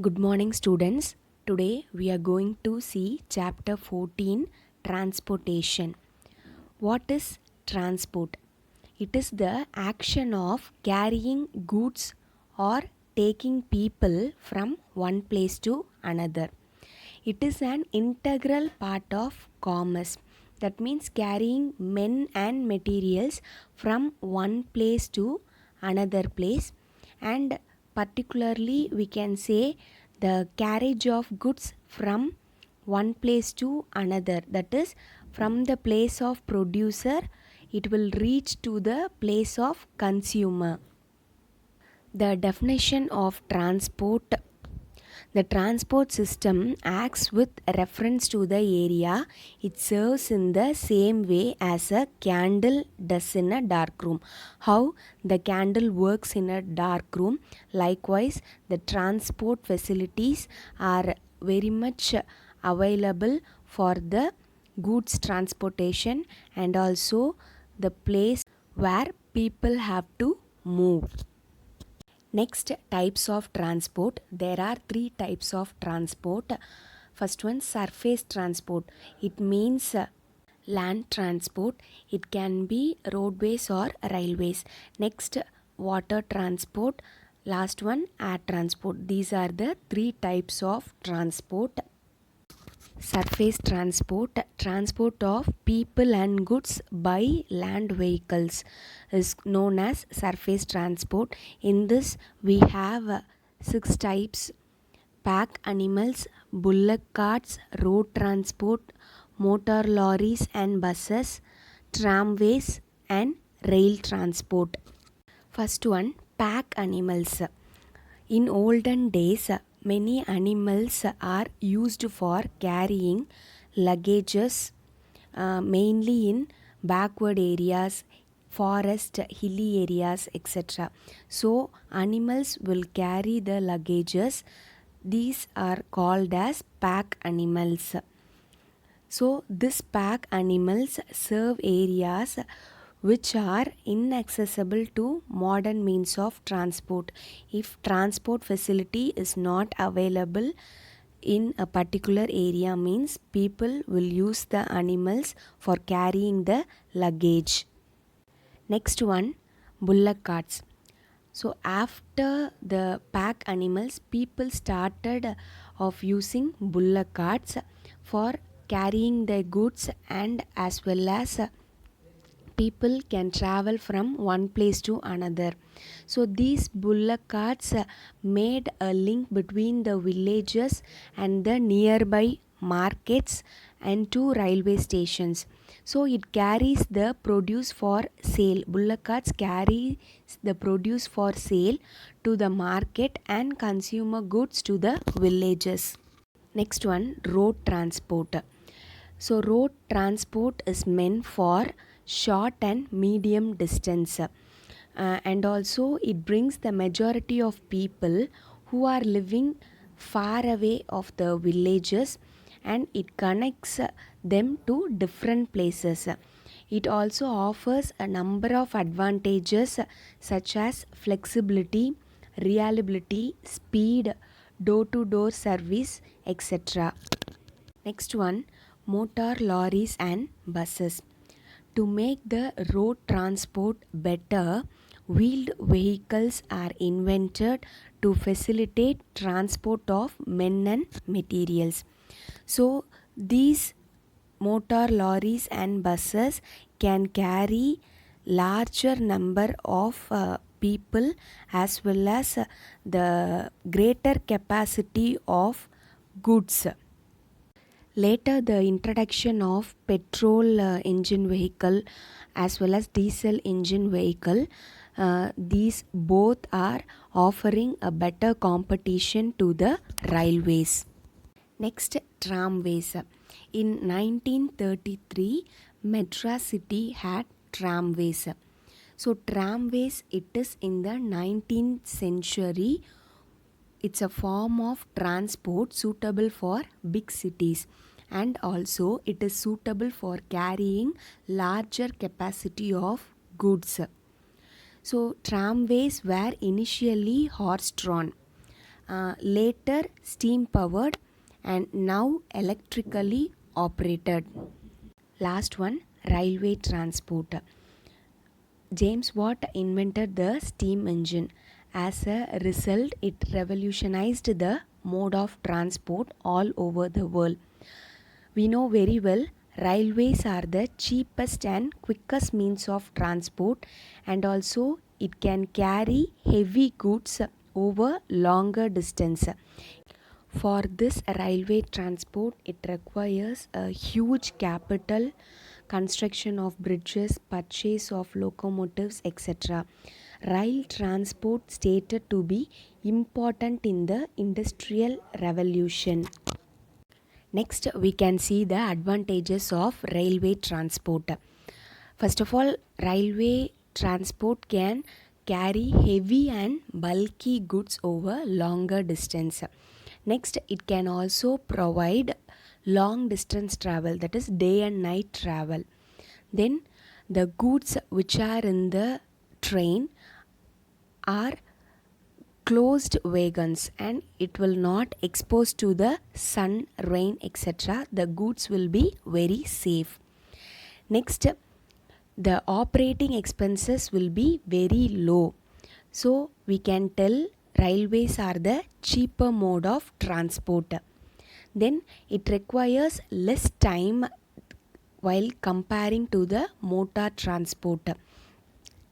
Good morning, students. Today we are going to see chapter 14, Transportation. What is transport? It is the action of carrying goods or taking people from one place to another. It is an integral part of commerce. That means carrying men and materials from one place to another place, and particularly we can say the carriage of goods from one place to another, that is from the place of producer it will reach to the place of consumer. The definition of transport: the transport system acts with reference to the area it serves in the same way as a candle does in a dark room. How the candle works in a dark room, likewise the transport facilities are very much available for the goods transportation and also the place where people have to move. Next, types of transport. There are three types of transport. First one, surface transport. It means land transport. It can be roadways or railways. Next, water transport. Last one, air transport. These are the three types of transport. Surface transport: transport of people and goods by land vehicles is known as surface transport. In this we have six types: pack animals, bullock carts, road transport, motor lorries and buses, tramways and rail transport. First one, pack animals. In olden days, many animals are used for carrying luggages, mainly in backward areas, forest, hilly areas, etc. So, animals will carry the luggages. These are called as pack animals. So, this pack animals serve areas which are inaccessible to modern means of transport. If transport facility is not available in a particular area, means people will use the animals for carrying the luggage. Next one, bullock carts. So after the pack animals, people started of using bullock carts for carrying their goods, and as well as people can travel from one place to another. So these bullock carts made a link between the villages and the nearby markets and two railway stations. So it carries the produce for sale. Bullock carts carries the produce for sale to the market and consumer goods to the villages. Next one, road transport. So road transport is meant for short and medium distance, and also it brings the majority of people who are living far away of the villages, and it connects them to different places. It also offers a number of advantages such as flexibility, reliability, speed, door to door service, etc. Next one, motor lorries and buses. To make the road transport better, wheeled vehicles are invented to facilitate transport of men and materials. So these motor lorries and buses can carry larger number of people, as well as the greater capacity of goods. Later, the introduction of petrol engine vehicle as well as diesel engine vehicle, these both are offering a better competition to the railways. Next, tramways. In 1933, Madras city had tramways. So tramways, it is in the 19th century. It's a form of transport suitable for big cities, and also it is suitable for carrying larger capacity of goods. So tramways were initially horse drawn. later steam powered, and now electrically operated. Last one, railway transport. James Watt invented the steam engine. As a result, it revolutionized the mode of transport all over the world. We know very well railways are the cheapest and quickest means of transport, and also it can carry heavy goods over longer distance. For this railway transport, it requires a huge capital, construction of bridges, purchase of locomotives, etc. Rail transport stated to be important in the Industrial Revolution. Next, we can see the advantages of railway transport. First of all, railway transport can carry heavy and bulky goods over longer distance. Next, it can also provide long distance travel, that is day and night travel. Then the goods which are in the train are closed wagons and it will not expose to the sun, rain, etc. The goods will be very safe. Next, the operating expenses will be very low. So we can tell railways are the cheaper mode of transport. Then it requires less time while comparing to the motor transport.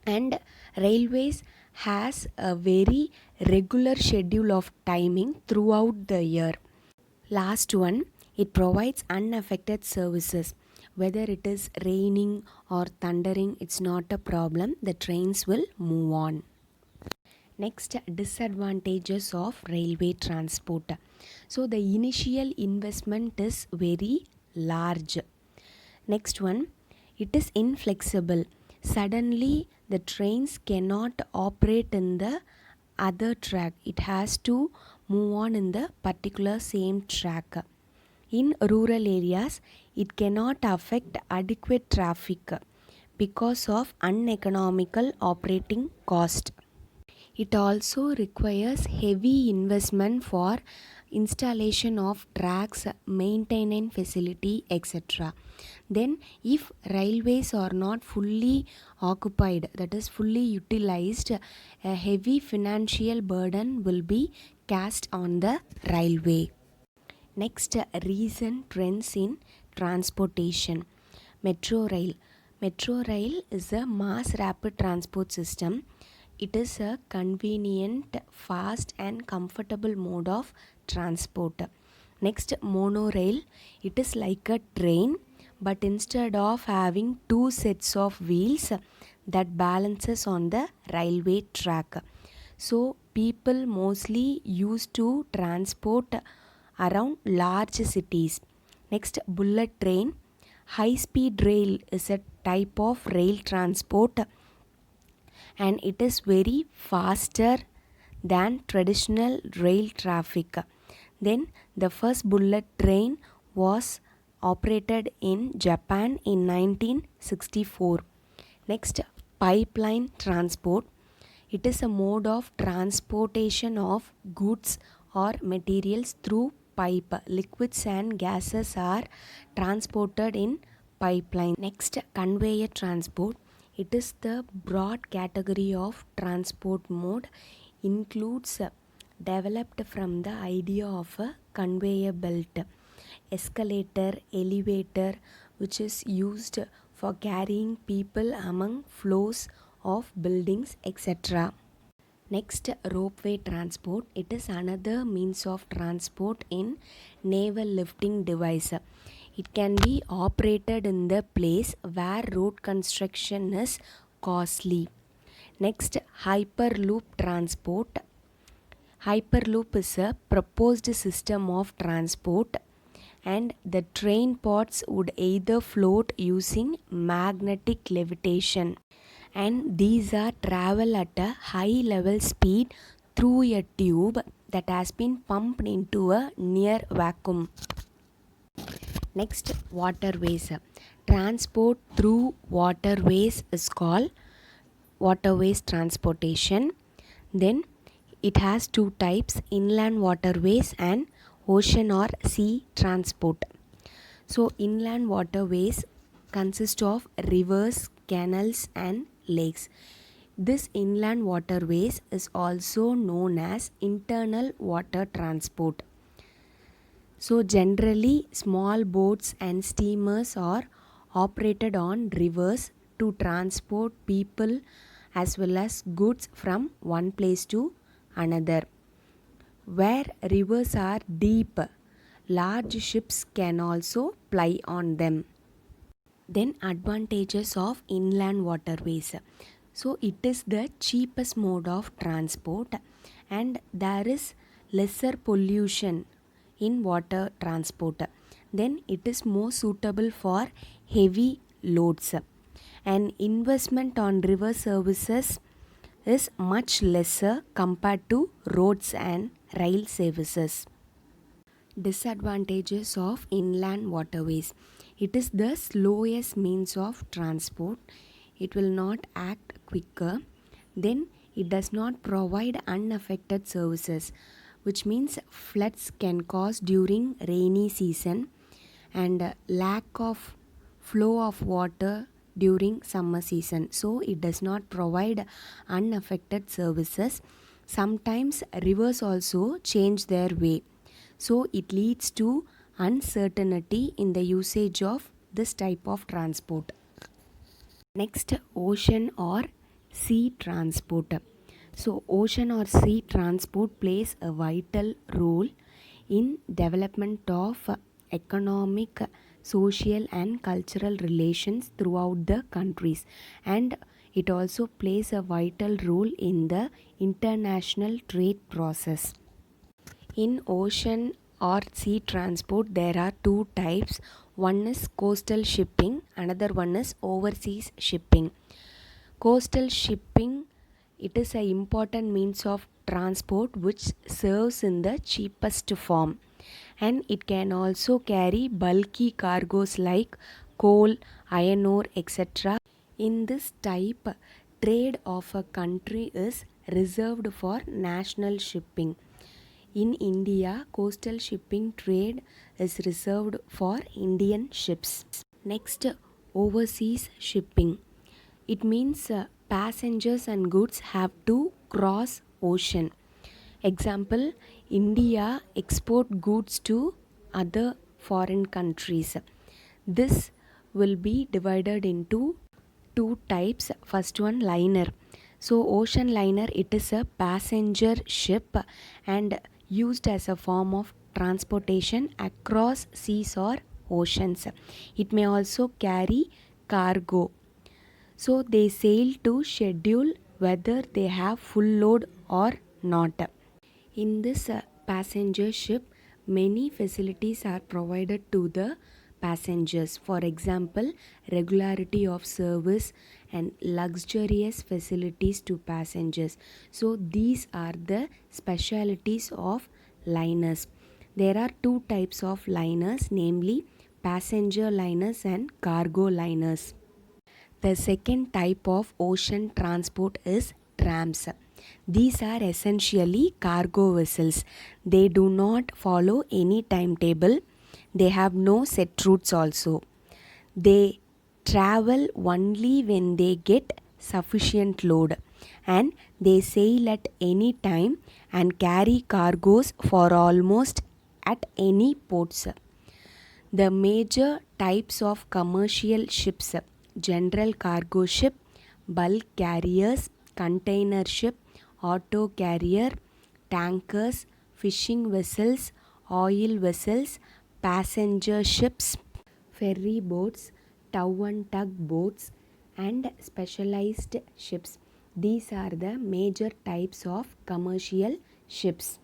And railways has a very regular schedule of timing throughout the year. Last one, it provides unaffected services. Whether it is raining or thundering, it's not a problem. The trains will move on. Next, disadvantages of railway transport. So the initial investment is very large. Next one, it is inflexible. Suddenly the trains cannot operate in the other track. It has to move on in the particular same track. In rural areas, it cannot affect adequate traffic because of uneconomical operating cost. It also requires heavy investment for installation of tracks, maintenance facility, etc. Then if railways are not fully occupied, that is fully utilized, a heavy financial burden will be cast on the railway. Next, recent trends in transportation. Metro rail. Metro rail is a mass rapid transport system. It is a convenient, fast and comfortable mode of transport. Next, monorail. It is like a train, but instead of having two sets of wheels that balances on the railway track. So people mostly used to transport around large cities. Next, bullet train. High speed rail is a type of rail transport and it is very faster than traditional rail traffic. Then the first bullet train was operated in Japan in 1964. Next, pipeline transport. It is a mode of transportation of goods or materials through pipe. Liquids and gases are transported in pipeline. Next, conveyor transport. It is the broad category of transport mode, includes developed from the idea of a conveyor belt, escalator, elevator, which is used for carrying people among floors of buildings, etc. Next, ropeway transport. It is another means of transport in naval lifting device. It can be operated in the place where road construction is costly. Next, hyperloop transport. Hyperloop is a proposed system of transport and the train pods would either float using magnetic levitation, and these are travel at a high level speed through a tube that has been pumped into a near vacuum. Next, waterways. Transport through waterways is called waterways transportation. Then it has two types, inland waterways and ocean or sea transport. So, inland waterways consist of rivers, canals, and lakes. This inland waterways is also known as internal water transport. So, generally, small boats and steamers are operated on rivers to transport people as well as goods from one place to another. Where rivers are deep, large ships can also ply on them. Then, advantages of inland waterways. So, it is the cheapest mode of transport and there is lesser pollution in water transport. Then, it is more suitable for heavy loads. And investment on river services is much lesser compared to roads and rail services. Disadvantages of inland waterways. It is the slowest means of transport. It will not act quicker. Then it does not provide unaffected services, which means floods can cause during rainy season and lack of flow of water during summer season. So it does not provide unaffected services. Sometimes rivers also change their way. So it leads to uncertainty in the usage of this type of transport. Next, ocean or sea transport. So ocean or sea transport plays a vital role in development of economic, social and cultural relations throughout the countries, and it also plays a vital role in the international trade process. In ocean or sea transport, there are two types. One is coastal shipping, another one is overseas shipping. Coastal shipping, it is an important means of transport which serves in the cheapest form, and it can also carry bulky cargoes like coal, iron ore, etc. In this type, trade of a country is reserved for national shipping. In India, coastal shipping trade is reserved for Indian ships. Next, overseas shipping. It means passengers and goods have to cross ocean. Example, India export goods to other foreign countries. This will be divided into two types. First one, liner. So ocean liner, it is a passenger ship and used as a form of transportation across seas or oceans. It may also carry cargo. So they sail to schedule whether they have full load or not. In this passenger ship, many facilities are provided to the passengers. For example, regularity of service and luxurious facilities to passengers. So these are the specialities of liners. There are two types of liners, namely passenger liners and cargo liners. The second type of ocean transport is trams. These are essentially cargo vessels. They do not follow any timetable. They have no set routes also. They travel only when they get sufficient load, and they sail at any time and carry cargoes for almost at any ports. The major types of commercial ships: general cargo ship, bulk carriers, container ship, auto carrier, tankers, fishing vessels, oil vessels, passenger ships, ferry boats, tow and tug boats, and specialized ships. These are the major types of commercial ships.